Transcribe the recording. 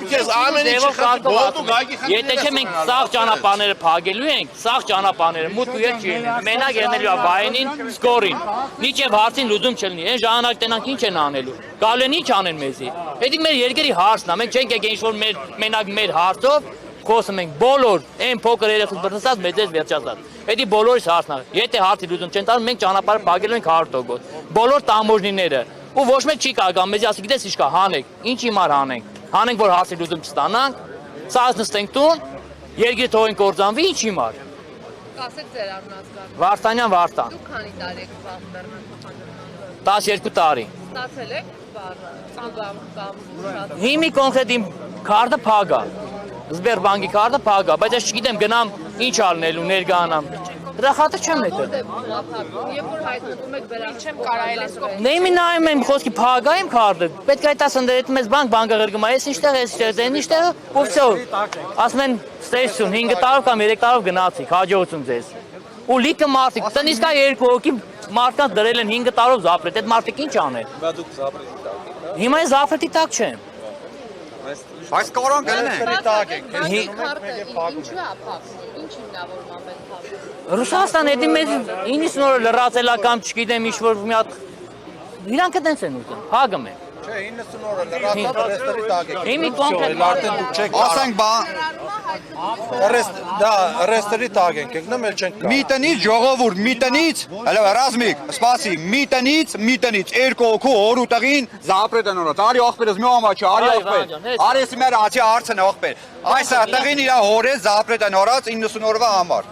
Ուրեմն քեզ ամեն ինչը Եթե չէ մենք սաղ ճանապարհները փակելու ենք, սաղ ճանապարհները մուտք ու յետ չի լինի։ Մենակ ելնելու է վայենին, սկորին։ Միջև հարցին լուծում չլինի։ Այն ժամանակ տենանք ինչ են անելու։ Գալու են ինչ անեն մեզի։ Դա մեր երկրի հարցն է։ Մենք չենք եկել ինչ-որ մենակ մեր հարցով խոսում ենք բոլոր այն փոքր երեխուց բռնցած մեծից վերջացած։ Դա բոլորիս հարցն է։ Եթե հարցի լուծում չեն տալու, մենք ճանապարհը փակելու ենք 100%։ Բոլոր տամոժնիները ու ոչ մեկ չի կարող մեզ ասի գիտես ինչ կա հանեք, ինչ հիմար հանենք։ Հանենք որ հարցի լուծում չստանանք, սա նստենք տուն, երկրի թողենք կործանվի, ինչ հիմար։ Կասեք ձեր առնասկան։ Վարդանյան Վարդան։ Դուք քանի տարի եք Բաղդարան 12 տարի։ ստացել եք բառը, կամ Հիմի կոնկրետ իմ քարտը փակ է։ Սբերբանկի քարտը փակ է, բայց ես չգիտեմ գնամ ինչ անելու ներգանամ։ Դրա խաթր չեմ եկել։ Երբ որ հայտնվում եք վերա չեմ կարայել ես կողմ։ Նայում նայում եմ խոսքի փակ է իմ քարտը։ Պետք է այդ ասեն դեռ մեզ բանկը ղրգում է, ես ինչտեղ ես այն ինչտեղ ու վсё։ Ասում են ստեյսյուն 5 տարով կամ 3 տարով գնացիք, հաջողություն ձեզ։ Ու լիքը մարդիկ, տնիսկա 2 հոգի մարդկանց դրել են 5 տարով զապրետ, այդ մարդիկ ինչ անեն։ Հիմա դուք զապրետի տակ եք։ Հիմա ես զապրետի տակ չեմ։ Այս կորան կլինեն։ Քարտը ինչու է փակ։ Ինչ հիմնավորմամբ են փակ։ Ռուսաստանը դա մեզ 90 օր լրացելա կամ չգիտեմ ինչ որ մի հատ իրանք դենց են ուզում, հագում են։ Չէ, 90 օրը լրացած ռեստերի տակ եք։ Հիմի կոնկրետ Արդեն դուք չեք Ասենք բան, դա ռեստերի տակ ենք, եկնեմ էլ չենք մի տնից ժողովուրդ, մի տնից, հələ ռազմիկ, սպասի, մի տնից, երկու հոգու օր ու տղին զապրետ են օրած, արի ողբերս մի ամաչի, արի ողբեր, արի ես մեր ացի արցն ողբեր, այս տղին իրա հորես զապրետ են օրած 90 օրվա համար։